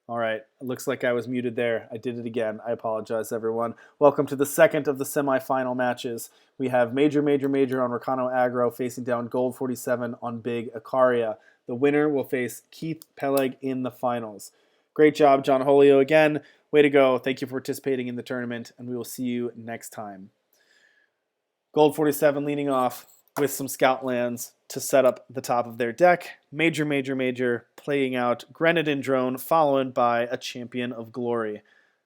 All right, it looks like I was muted there. I did it again. I apologize, everyone. Welcome to the second of the semifinal matches. We have Major on Rakano Aggro facing down Gold47 on Big Ikaria. The winner will face Keith Peleg in the finals. Great job, John Holio, again. Way to go. Thank you for participating in the tournament, and we will see you next time. Gold47 leading off with some scout lands to set up the top of their deck. Major, playing out Grenadin Drone, followed by a Champion of Glory.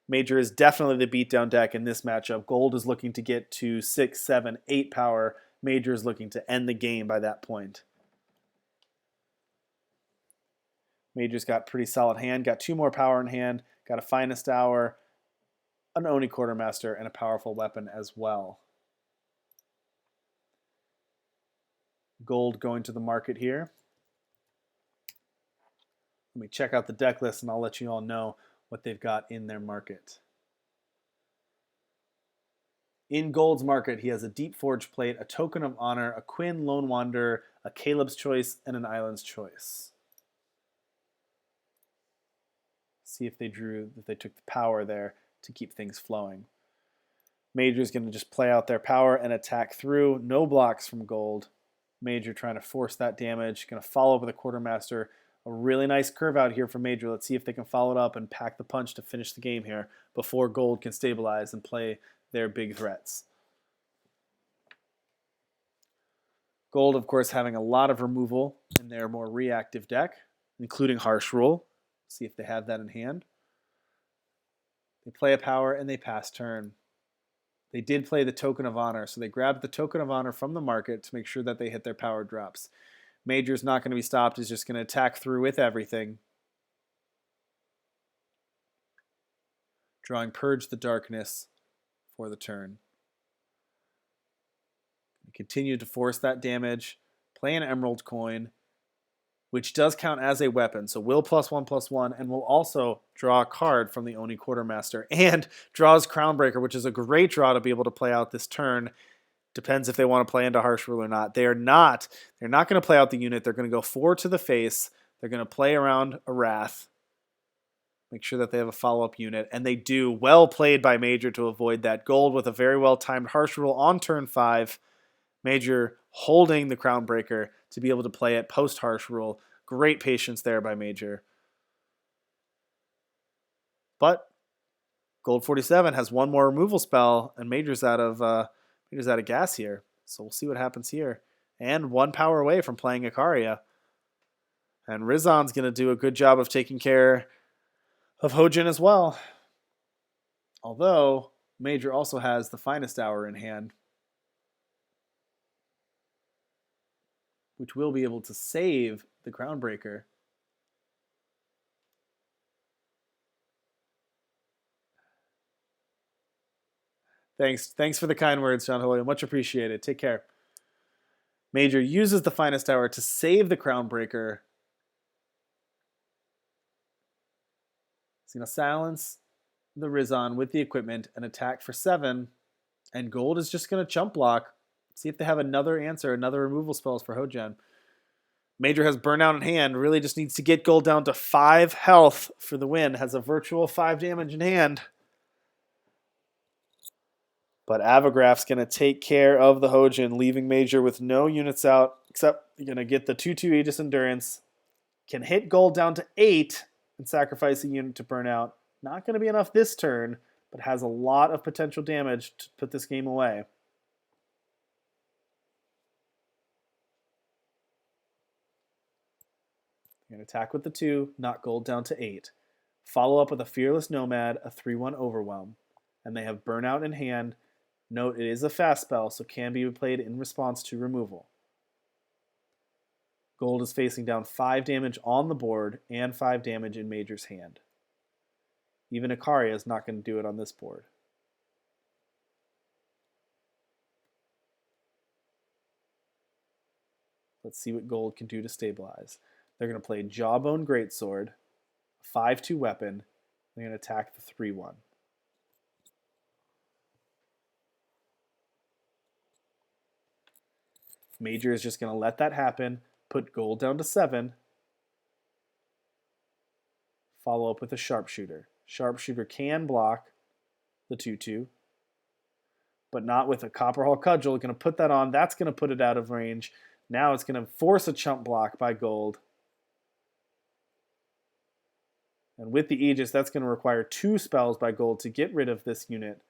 Major is definitely the beatdown deck in this matchup. Gold is looking to get to 6, 7, 8 power. Major is looking to end the game by that point. Major's got pretty solid hand, got 2 more power in hand, got a Finest Hour, an Oni Quartermaster, and a powerful weapon as well. Gold going to the market here. Let me check out the deck list and I'll let you all know what they've got in their market. In Gold's market, he has a Deep Forge Plate, a Token of Honor, a Quinn Lone Wanderer, a Caleb's Choice, and an Island's Choice. See if they took the power there to keep things flowing. Major's going to just play out their power and attack through. No blocks from Gold. Major trying to force that damage. Going to follow up with a Quartermaster. A really nice curve out here for Major. Let's see if they can follow it up and pack the punch to finish the game here before Gold can stabilize and play their big threats. Gold, of course, having a lot of removal in their more reactive deck, including Harsh Rule. See if they have that in hand. They play a power and they pass turn. They did play the Token of Honor, so they grabbed the Token of Honor from the market to make sure that they hit their power drops. Major's not going to be stopped. He's just going to attack through with everything. Drawing Purge the Darkness for the turn. Continue to force that damage. Play an Emerald Coin, which does count as a weapon. So will +1/+1, and will also draw a card from the Oni Quartermaster. And draws Crownbreaker, which is a great draw to be able to play out this turn. Depends if they want to play into Harsh Rule or not. They're not going to play out the unit. They're going to go 4 to the face. They're going to play around a Wrath. Make sure that they have a follow-up unit. And they do. Well played by Major to avoid that. Gold with a very well-timed Harsh Rule on turn 5. Major holding the Crownbreaker to be able to play it post Harsh Rule. Great patience there by Major. But Gold47 has 1 more removal spell, and Major's out of gas here. So we'll see what happens here. And 1 power away from playing Ikaria. And Rizon's going to do a good job of taking care of Hojin as well. Although Major also has the Finest Hour in hand, which will be able to save the Crownbreaker. Thanks for the kind words, John Holio. Much appreciated. Take care. Major uses the Finest Hour to save the Crownbreaker. He's going to silence the Rizon with the equipment and attack for 7. And Gold is just going to chump block. See if they have another answer, another removal spells for Hojin. Major has Burnout in hand. Really just needs to get Gold down to 5 health for the win. Has a virtual 5 damage in hand. But Avagraph's going to take care of the Hojin, leaving Major with no units out, except you're going to get the 2/2 Aegis Endurance. Can hit Gold down to 8 and sacrifice a unit to Burnout. Not going to be enough this turn, but has a lot of potential damage to put this game away. You're going to attack with the 2, knock Gold down to 8. Follow up with a Fearless Nomad, a 3/1 Overwhelm. And they have Burnout in hand. Note it is a fast spell, so can be played in response to removal. Gold is facing down 5 damage on the board and 5 damage in Major's hand. Even Ikaria is not going to do it on this board. Let's see what Gold can do to stabilize. They're going to play Jawbone Greatsword, 5/2 weapon. They're going to attack the 3/1. Major is just going to let that happen, put Gold down to 7, Follow up with a sharpshooter. Sharpshooter can block the 2/2, but not with a Copperhall Cudgel. Going to put that on. That's going to put it out of range. Now it's going to force a chump block by Gold. And with the Aegis, that's going to require 2 spells by Gold to get rid of this unit,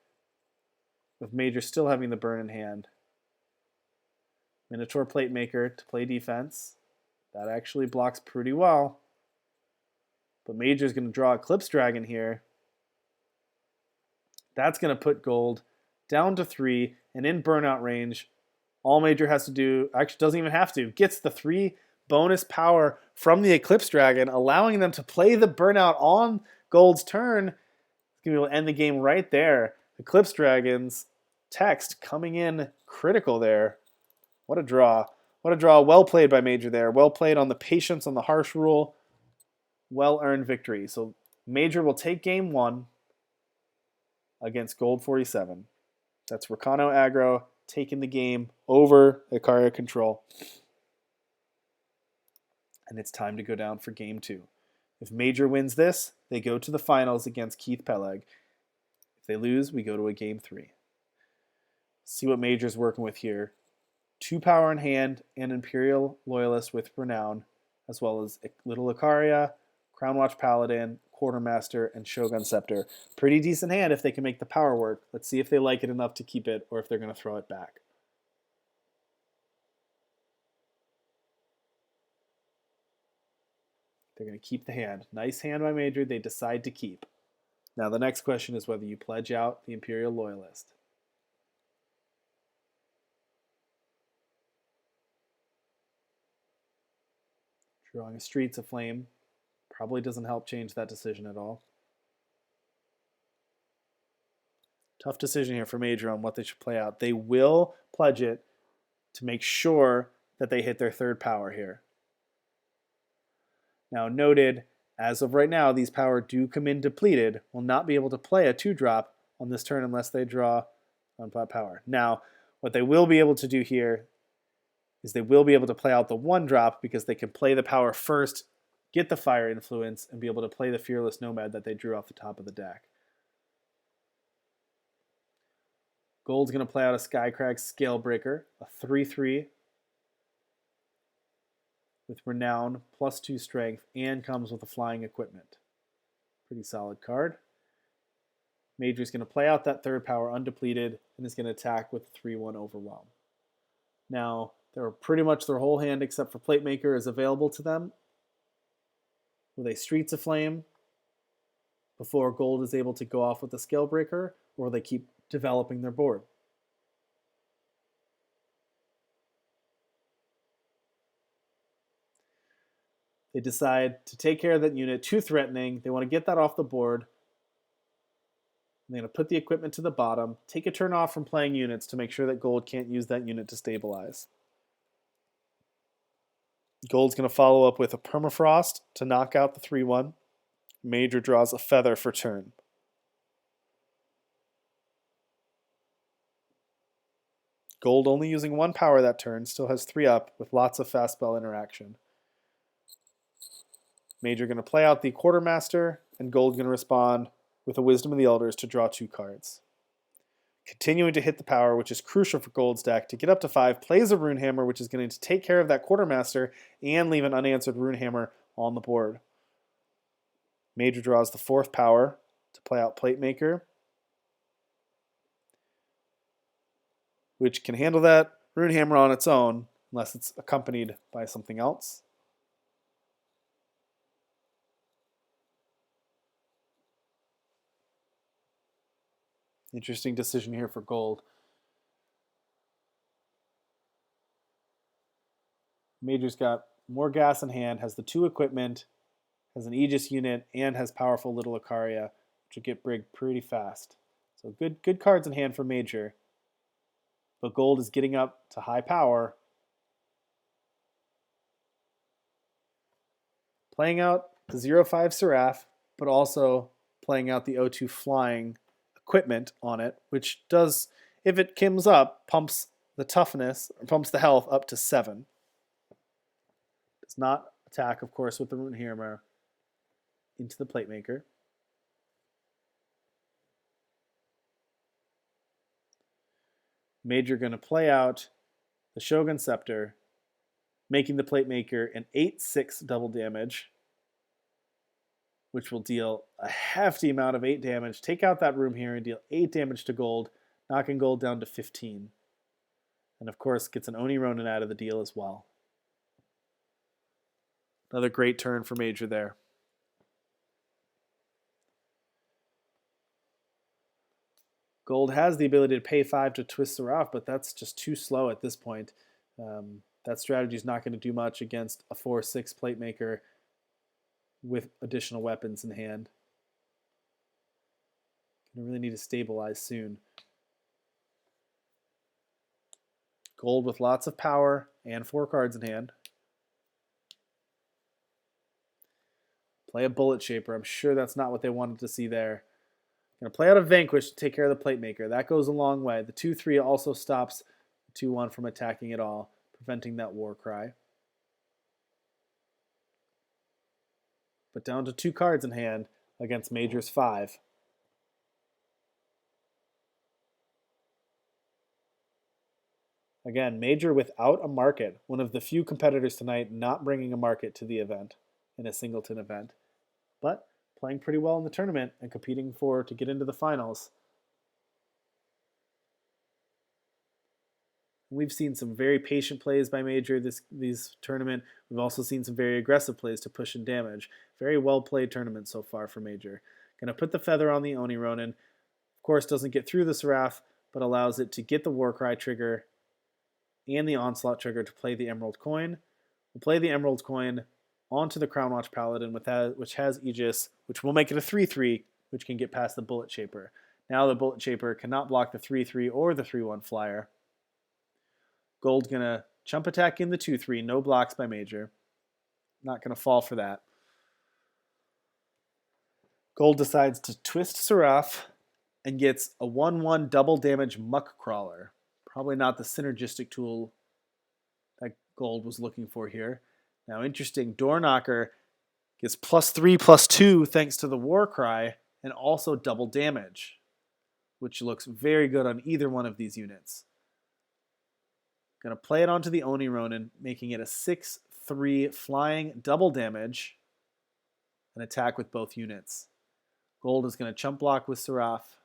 with Major still having the burn in hand. Minotaur Platemaker to play defense. That actually blocks pretty well. But Major's going to draw Eclipse Dragon here. That's going to put Gold down to 3 and in burnout range. All Major has to do, actually doesn't even have to, gets the 3 bonus power from the Eclipse Dragon, allowing them to play the burnout on Gold's turn. It's going to be able to end the game right there. Eclipse Dragon's text coming in critical there. What a draw. What a draw. Well played by Major there. Well played on the patience on the harsh rule. Well-earned victory. So Major will take game 1 against Gold47. That's Rakano aggro taking the game over Ikaria control. And it's time to go down for game 2. If Major wins this, they go to the finals against Keith Peleg. If they lose, we go to a game 3. See what Major's working with here. 2 power in hand and Imperial Loyalist with Renown, as well as Little Ikaria, Crownwatch Paladin, Quartermaster, and Shogun Scepter. Pretty decent hand if they can make the power work. Let's see if they like it enough to keep it or if they're going to throw it back. They're going to keep the hand. Nice hand by Major. They decide to keep. Now the next question is whether you pledge out the Imperial Loyalist. Drawing a Streets of Flame probably doesn't help change that decision at all. Tough decision here for Major on what they should play out. They will pledge it to make sure that they hit their 3rd power here. Now noted, as of right now, these power do come in depleted. Will not be able to play a 2-drop on this turn unless they draw unplat power. Now, what they will be able to do here is they will be able to play out the 1-drop because they can play the power first, get the fire influence, and be able to play the Fearless Nomad that they drew off the top of the deck. Gold's going to play out a Skycrag Scalebreaker, a 3/3 with Renown, +2 strength, and comes with a flying equipment. Pretty solid card. Major's going to play out that 3rd power undepleted and is going to attack with 3/1 Overwhelm. Now, they're pretty much their whole hand except for Platemaker is available to them with a Streets of Flame before Gold is able to go off with the Scalebreaker, or they keep developing their board. They decide to take care of that unit, too threatening. They want to get that off the board. They're going to put the equipment to the bottom, take a turn off from playing units to make sure that Gold can't use that unit to stabilize. Gold's going to follow up with a Permafrost to knock out the 3/1. Major draws a Feather for turn. Gold only using 1 power that turn, still has 3 up with lots of fast spell interaction. Major going to play out the Quartermaster, and Gold going to respond with a Wisdom of the Elders to draw 2 cards. Continuing to hit the power, which is crucial for Gold's deck, to get up to 5, plays a Runehammer, which is going to take care of that Quartermaster and leave an unanswered Runehammer on the board. Major draws the 4th power to play out Platemaker, which can handle that Runehammer on its own, unless it's accompanied by something else. Interesting decision here for Gold. Major's got more gas in hand, has the 2 equipment, has an Aegis unit, and has powerful Little Ikaria, which will get brigged pretty fast. So good cards in hand for Major. But Gold is getting up to high power. Playing out the 0/5 Seraph, but also playing out the O2 flying equipment on it, which does, if it kims up, pumps the toughness, or pumps the health up to 7. Does not attack, of course, with the Runehammer. into the plate maker. Major going to play out the Shogun Scepter, making the plate maker an 8-6 double damage, which will deal a hefty amount of 8 damage. Take out that room here and deal 8 damage to Gold, knocking Gold down to 15. And of course, gets an Oni Ronin out of the deal as well. Another great turn for Major there. Gold has the ability to pay 5 to twist her off, but that's just too slow at this point. That strategy is not going to do much against a 4-6 plate maker with additional weapons in hand. Gonna really need to stabilize soon. Gold with lots of power and 4 cards in hand. Play a Bullet Shaper. I'm sure that's not what they wanted to see there. Going to play out a Vanquish to take care of the plate maker. That goes a long way. The 2-3 also stops the 2-1 from attacking at all, preventing that war cry. But down to 2 cards in hand against Major's 5. Again, Major without a market. One of the few competitors tonight not bringing a market to the event in a Singleton event. But playing pretty well in the tournament and competing to get into the finals. We've seen some very patient plays by Major this tournament. We've also seen some very aggressive plays to push and damage. Very well played tournament so far for Major. Going to put the feather on the Oni Ronin. Of course, doesn't get through the Seraph, but allows it to get the Warcry trigger and the Onslaught trigger to play the Emerald Coin. We'll play the Emerald Coin onto the Crown Watch Paladin, which has Aegis, which will make it a 3-3, which can get past the Bullet Shaper. Now the Bullet Shaper cannot block the 3-3 or the 3-1 flyer. Gold's going to chump attack in the 2-3, no blocks by Major. Not going to fall for that. Gold decides to twist Seraph and gets a 1-1 double damage Muck Crawler. Probably not the synergistic tool that Gold was looking for here. Now, interesting, Door Knocker gets +3/+2 thanks to the War Cry and also double damage, which looks very good on either one of these units. Going to play it onto the Oni Ronin, making it a 6-3 flying double damage, an attack with both units. Gold is going to chump block with Seraph.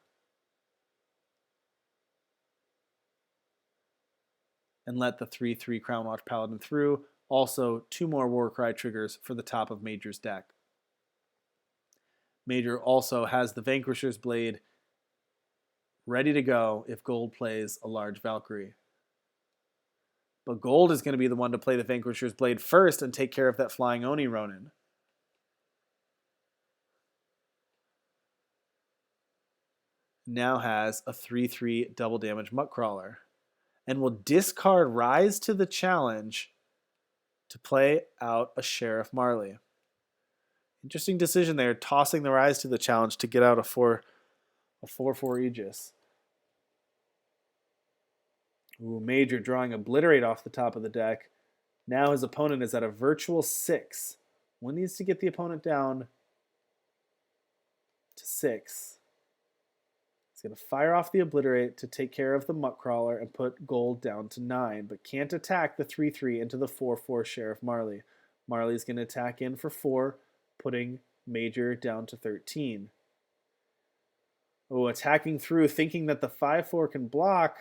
And let the 3-3 Crown Watch Paladin through. Also, 2 more Warcry triggers for the top of Major's deck. Major also has the Vanquisher's Blade ready to go if Gold plays a large Valkyrie. But Gold is going to be the one to play the Vanquisher's Blade first and take care of that flying Oni Ronin. Now has a 3-3 double damage Muck Crawler. And will discard Rise to the Challenge to play out a Sheriff Marley. Interesting decision there, tossing the Rise to the Challenge to get out a 4-4 Aegis. Ooh, Major drawing Obliterate off the top of the deck. Now his opponent is at a virtual 6. One needs to get the opponent down to 6. He's going to fire off the Obliterate to take care of the Muck Crawler and put Gold down to 9, but can't attack the 3-3 into the 4-4 Sheriff Marley. Marley's going to attack in for 4, putting Major down to 13. Oh, attacking through, thinking that the 5-4 can block,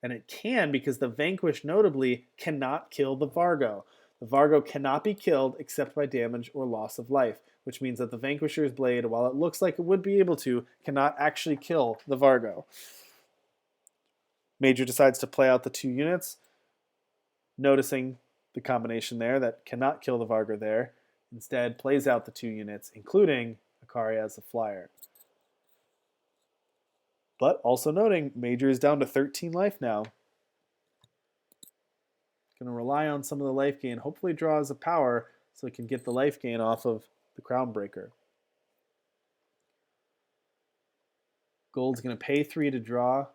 and it can because the Vanquish notably cannot kill the Vargo. The Vargo cannot be killed except by damage or loss of life, which means that the Vanquisher's Blade, while it looks like it would be able to, cannot actually kill the Vargo. Major decides to play out the 2 units, noticing the combination there that cannot kill the Vargo there. Instead, plays out the 2 units, including Akari as the flyer. But also noting, Major is down to 13 life now. Going to rely on some of the life gain, hopefully draws a power so he can get the life gain off of the Crown Breaker. Gold's going to pay 3 to draw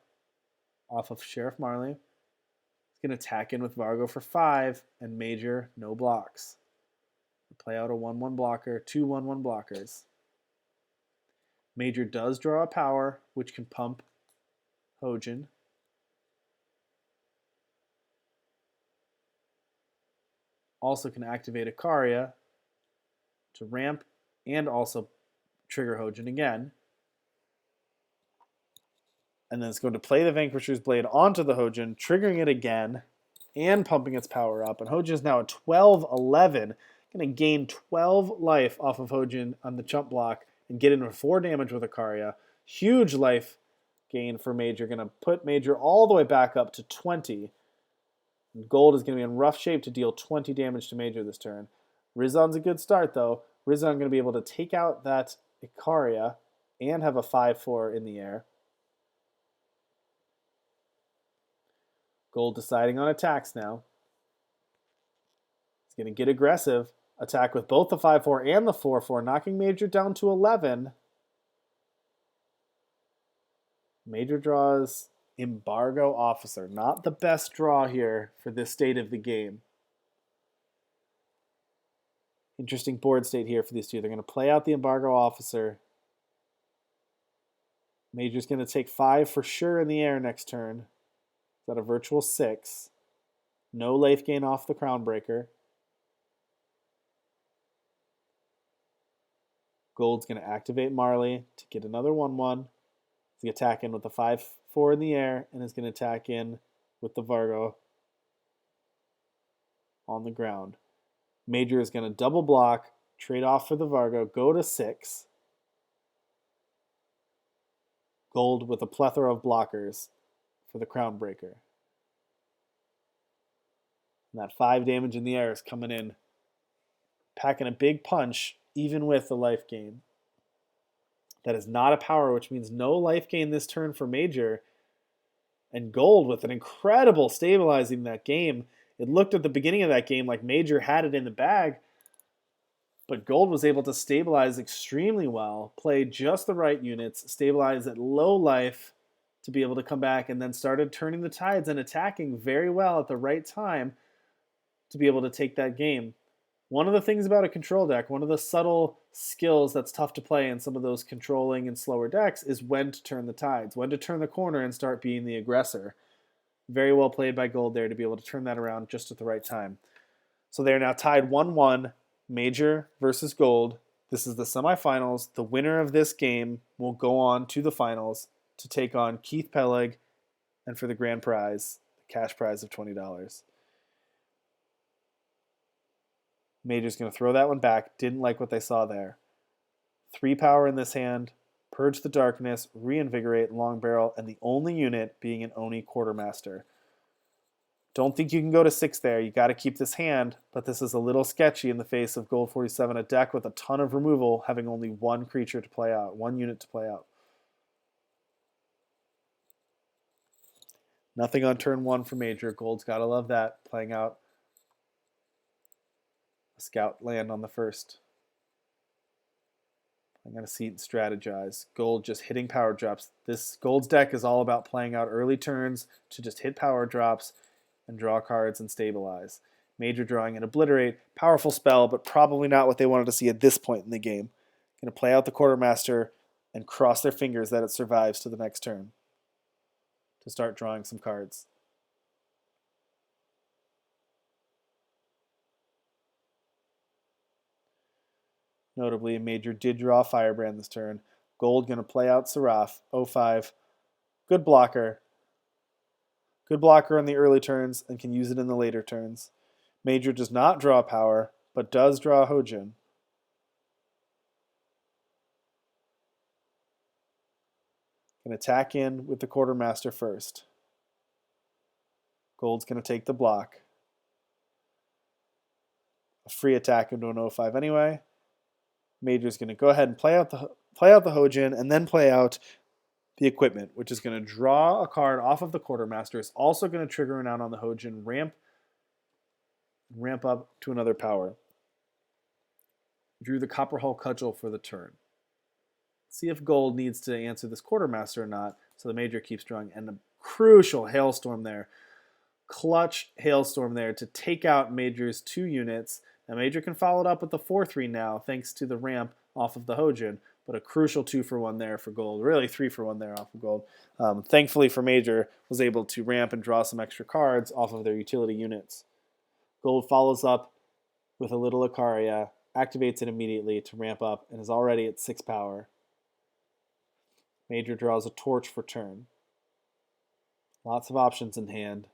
off of Sheriff Marley. He's going to attack in with Vargo for 5, and Major, no blocks. Play out a 1/1 blocker, 2 1/1 blockers. Major does draw a power, which can pump Hojin. Also can activate Ikaria to ramp and also trigger Hojin again. And then it's going to play the Vanquisher's Blade onto the Hojin, triggering it again and pumping its power up. And Hojin is now at 12-11. Going to gain 12 life off of Hojin on the chump block and get in for 4 damage with Ikaria. Huge life gain for Major. Going to put Major all the way back up to 20. And Gold is going to be in rough shape to deal 20 damage to Major this turn. Rizon's a good start, though. Rizon going to be able to take out that Ikaria and have a 5/4 in the air. Gold deciding on attacks now. He's going to get aggressive. Attack with both the 5/4 and the 4/4, knocking Major down to 11. Major draws Embargo Officer. Not the best draw here for this state of the game. Interesting board state here for these two. They're going to play out the Embargo Officer. Major's going to take 5 for sure in the air next turn. Got a virtual 6. No life gain off the Crown Breaker. Gold's going to activate Marley to get another 1/1. He's going to attack in with the 5/4 in the air and is going to attack in with the Vargo on the ground. Major is going to double block, trade off for the Vargo, go to 6. Gold with a plethora of blockers for the Crown Breaker. And that 5 damage in the air is coming in, packing a big punch, even with the life gain. That is not a power, which means no life gain this turn for Major. And Gold with an incredible stabilizing that game. It looked at the beginning of that game like Major had it in the bag, but Gold was able to stabilize extremely well, play just the right units, stabilize at low life to be able to come back, and then started turning the tides and attacking very well at the right time to be able to take that game. One of the things about a control deck, one of the subtle skills that's tough to play in some of those controlling and slower decks is when to turn the tides, when to turn the corner and start being the aggressor. Very well played by Gold there to be able to turn that around just at the right time. So they're now tied 1-1, Major versus Gold. This is the semifinals. The winner of this game will go on to the finals to take on Keith Peleg and for the grand prize, the cash prize of $20. Major's going to throw that one back. Didn't like what they saw there. 3 power in this hand. Purge the Darkness, Reinvigorate, Long Barrel, and the only unit being an Oni Quartermaster. Don't think you can go to 6 there. You got to keep this hand, but this is a little sketchy in the face of Gold47, a deck with a ton of removal, having only 1 creature to play out, 1 unit to play out. Nothing on turn 1 for Major. Gold's got to love that, playing out a scout land on the first. I'm going to see it and strategize. Gold just hitting power drops. This Gold's deck is all about playing out early turns to just hit power drops and draw cards and stabilize. Major drawing and Obliterate. Powerful spell, but probably not what they wanted to see at this point in the game. Going to play out the Quartermaster and cross their fingers that it survives to the next turn to start drawing some cards. Notably, Major did draw Firebrand this turn. Gold going to play out Seraph, 0-5. Good blocker. Good blocker on the early turns and can use it in the later turns. Major does not draw power, but does draw Hojin. Can attack in with the Quartermaster first. Gold's going to take the block. A free attack into an 0-5 anyway. Major's going to go ahead and play out the Hojin and then play out the equipment, which is going to draw a card off of the Quartermaster. It's also going to trigger an out on the Hojin, ramp up to another power. Drew the Copperhull Cudgel for the turn. See if Gold needs to answer this Quartermaster or not. So the Major keeps drawing, and a crucial Hailstorm there. Clutch Hailstorm there to take out Major's 2 units. Now Major can follow it up with the 4-3 now, thanks to the ramp off of the Hojin, but a crucial 2-for-1 there for Gold. Really 3-for-1 there off of Gold. Thankfully for Major, was able to ramp and draw some extra cards off of their utility units. Gold follows up with a little Icaria, activates it immediately to ramp up, and is already at 6 power. Major draws a Torch for turn. Lots of options in hand.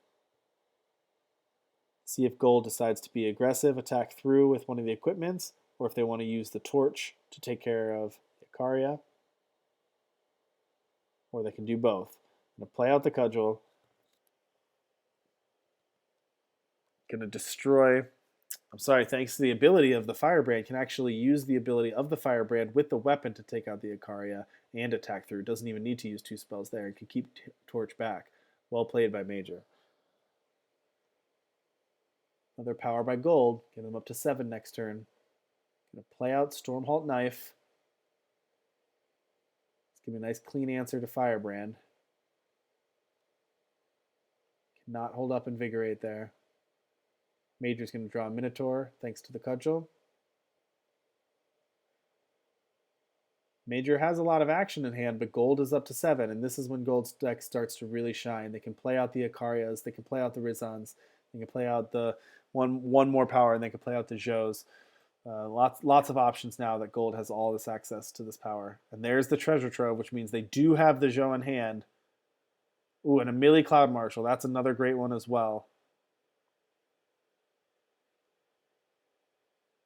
See if Gold decides to be aggressive, attack through with one of the equipments, or if they want to use the Torch to take care of Icaria. Or they can do both. I'm going to play out the Cudgel. Going to destroy... thanks to the ability of the Firebrand, can actually use the ability of the Firebrand with the weapon to take out the Icaria and attack through. Doesn't even need to use 2 spells there. It can keep Torch back. Well played by Major. Another power by Gold. Get him up to 7 next turn. Going to play out Stormhalt Knife. Let's give me a nice clean answer to Firebrand. Cannot hold up Invigorate there. Major's going to draw a Minotaur, thanks to the Cudgel. Major has a lot of action in hand, but Gold is up to 7, and this is when Gold's deck starts to really shine. They can play out the Icarias, they can play out the Rizans, they can play out the one more power, and they can play out the Zhous. Lots of options now that Gold has all this access to this power. And there's the Treasure Trove, which means they do have the Zhou in hand. Ooh, and a Millie Cloud Marshal. That's another great one as well.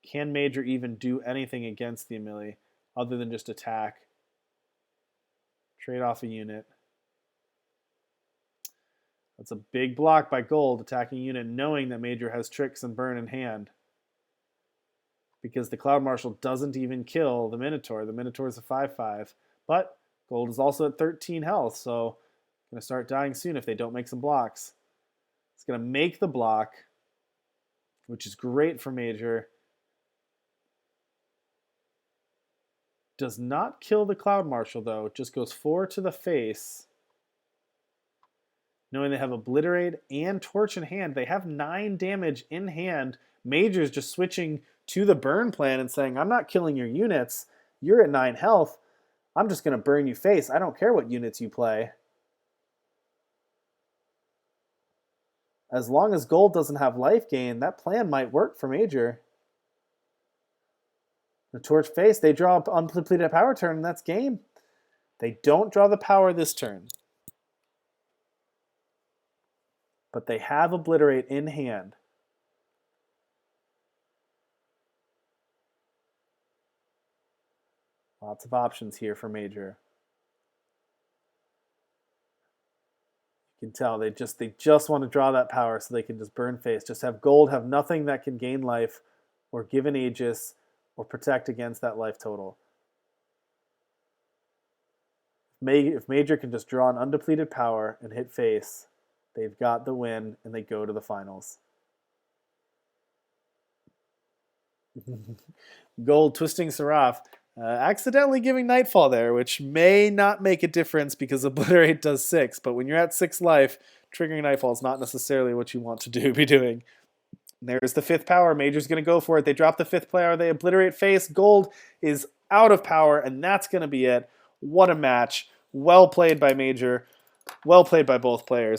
Can Major even do anything against the Amelie other than just attack? Trade off a unit. That's a big block by Gold, attacking unit, knowing that Major has tricks and burn in hand. Because the Cloud Marshal doesn't even kill the Minotaur. The Minotaur is a 5/5. But Gold is also at 13 health, so going to start dying soon if they don't make some blocks. It's going to make the block, which is great for Major. Does not kill the Cloud Marshal, though. Just goes 4 to the face. Knowing they have Obliterate and Torch in hand, they have 9 damage in hand. Major's just switching to the burn plan and saying, I'm not killing your units. You're at 9 health. I'm just going to burn you face. I don't care what units you play. As long as Gold doesn't have life gain, that plan might work for Major. The Torch face, they draw up undepleted power turn, and that's game. They don't draw the power this turn. But they have Obliterate in hand. Lots of options here for Major. You can tell they just want to draw that power so they can just burn face. Just have Gold have nothing that can gain life or give an Aegis or protect against that life total. If Major can just draw an undepleted power and hit face, they've got the win and they go to the finals. Gold twisting Seraph. Accidentally giving Nightfall there, which may not make a difference because Obliterate does 6, but when you're at 6 life, triggering Nightfall is not necessarily what you want to be doing. There's the 5th power. Major's going to go for it. They drop the 5th player. They Obliterate face. Gold is out of power, and that's going to be it. What a match. Well played by Major. Well played by both players.